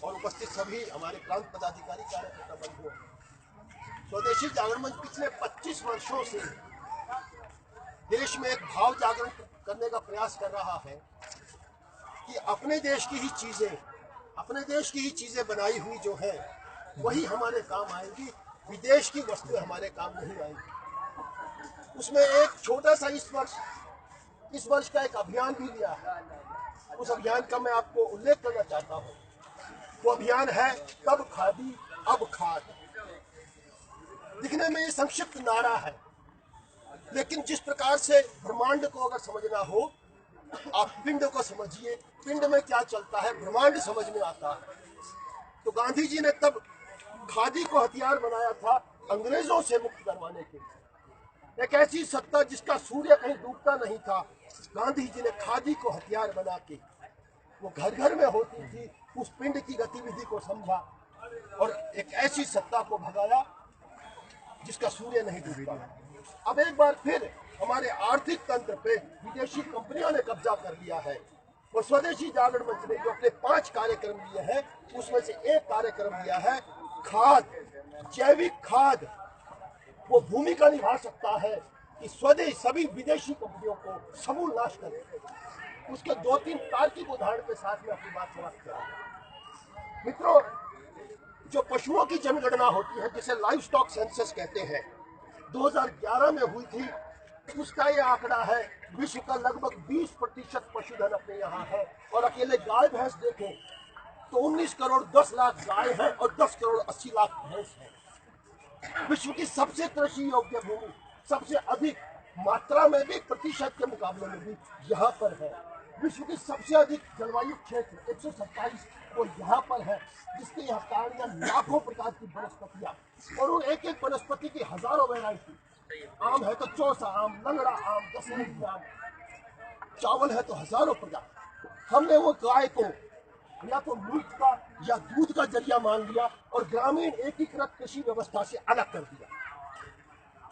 और उपस्थित सभी हमारे प्रांत पदाधिकारी कार्यकर्ता बंधुओं, स्वदेशी जागरण मंच पिछले 25 वर्षों से देश में एक भाव जागरण करने का प्रयास कर रहा है कि अपने देश की ही चीजें बनाई हुई जो है वही हमारे काम आएगी, विदेश की वस्तुएं हमारे काम नहीं आएंगी। उसमें एक छोटा सा इस वर्ष का एक अभियान भी लिया है। उस अभियान का मैं आपको उल्लेख करना चाहता हूँ। वो अभियान है तब खादी अब खाद। दिखने में ये संक्षिप्त नारा है, लेकिन जिस प्रकार से ब्रह्मांड को अगर समझना हो, आप पिंड को समझिए, पिंड में क्या चलता है ब्रह्मांड समझ में आता है। तो गांधी जी ने तब खादी को हथियार बनाया था अंग्रेजों से मुक्त करवाने के लिए। एक ऐसी सत्ता जिसका सूर्य कहीं डूबता नहीं था, गांधी जी ने खादी को हथियार बना के वो घर घर में होती थी उस पिंड की गतिविधि को समझा और एक ऐसी सत्ता को भगाया जिसका सूर्य नहीं डूबता। अब एक बार फिर हमारे आर्थिक तंत्र पे विदेशी कंपनियों ने कब्जा कर लिया है और स्वदेशी जागरण मंच ने जो अपने 5 कार्यक्रम लिए हैं उसमें से एक कार्यक्रम लिया है खाद, जैविक खाद। वो भूमिका निभा सकता है कि स्वदेश सभी विदेशी कंपनियों को समूल नाश करे। उसके 2-3 तार्किक उदाहरण के साथ में अपनी बात समाप्त करूंगा। मित्रों, जो पशुओं की जनगणना होती है जिसे लाइव स्टॉक सेंसस कहते हैं, 2011 में हुई थी। उसका ये आंकड़ा है विश्व का लगभग 20% पशुधन अपने यहाँ है और अकेले गाय भैंस देखें तो 19 करोड़ 10 लाख गाय है और 10 करोड़ 80 लाख भैंस है। विश्व की सबसे कृषि योग्य भूमि सबसे अधिक मात्रा में भी, प्रतिशत के मुकाबले में भी यहाँ पर है। विश्व की सबसे अधिक जलवायु क्षेत्र 127 वो यहाँ पर है, जिसके यहाँ कारण लाखों प्रकार की वनस्पतियाँ और उन एक एक वनस्पति की हजारों वैरायटी। आम है तो चौसा आम, लंगड़ा आम, दशहरी आम, चावल है तो हजारों प्रकार। हमने वो गाय को या तो मीट का या दूध का जरिया मान लिया और ग्रामीण एकीकृत कृषि व्यवस्था से अलग कर दिया।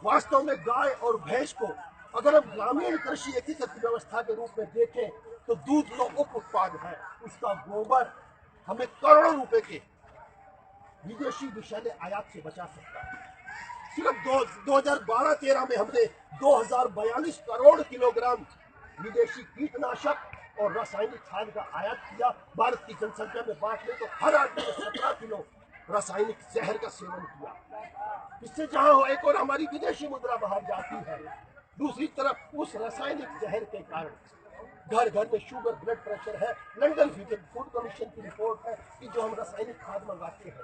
वास्तव में गाय और भैंस को अगर हम ग्रामीण कृषि एकीकृत व्यवस्था के रूप में देखें तो दूध तो उप उत्पाद है। उसका गोबर हमें करोड़ों रुपए के विदेशी विषैले आयात से बचा सकता है। सिर्फ 2012-13 में हमने 2042 करोड़ किलोग्राम विदेशी कीटनाशक और रासायनिक खाद का आयात किया। भारत की जनसंख्या में बांटने तो हर आदमी ने 17 किलो रासायनिक जहर का सेवन किया। इससे जहां हो एक और हमारी विदेशी मुद्रा बाहर जाती है, दूसरी तरफ उस रासायनिक जहर के कारण घर घर में शुगर, ब्लड प्रेशर है। लंदन फूड कमीशन की रिपोर्ट है कि जो हम रासायनिक खाद मंगाते हैं,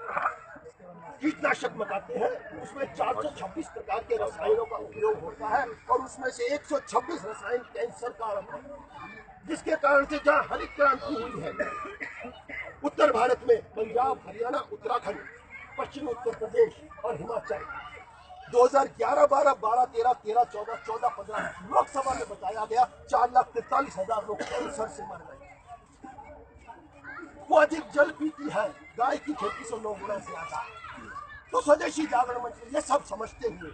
कीटनाशक मंगाते हैं, उसमें 426 प्रकार के रसायनों का उपयोग होता है और उसमें से 126 रसायन कैंसर कारक है, जिसके कारण से जहाँ हरित क्रांति हुई है उत्तर भारत में पंजाब, हरियाणा, उत्तराखंड, पश्चिमी उत्तर प्रदेश और हिमाचल, 2011-12, 12-13, 13-14, 14-15 लोकसभा में बताया गया 4,43,000 लोग कैंसर से मर गए। वो अधिक जल पीती है गाय की खेती से 9 गुना ज्यादा। तो स्वदेशी जागरण मंच ये सब समझते हुए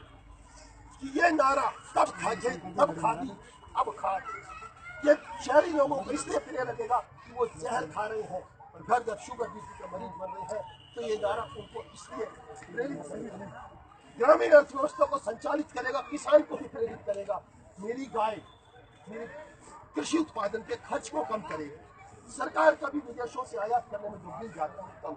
कि ये नारा तब खादी अब खाद, ये शहरी लोगों को इसलिए प्रिय लगेगा कि वो जहर खा रहे हैं और घर घर शुगर बीपी के मरीज बन रहे हैं, तो ये नारा उनको इसलिए प्रेरित करेगा, ग्रामीण अर्थव्यवस्था को संचालित करेगा, किसान को भी प्रेरित करेगा। मेरी गाय मेरे कृषि उत्पादन के खर्च को कम करेगी, सरकार का भी विदेशों से आयात करने में जो बिल जाता है कम।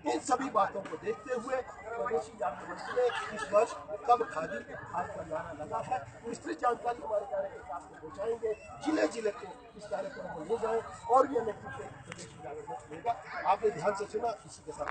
इन सभी बातों को देखते हुए स्वदेशी जागरण मंच ने इस वर्ष तब खादी खाद का नारा लगा है। विस्तृत जानकारी हमारे कार्यक्रम आपको पहुँचाएंगे, जिले जिले को इस कार्यक्रम को ले जाएं और भी अनेक स्वदेशी जागरण मंच लेगा। आपने ध्यान से सुना, इसी के साथ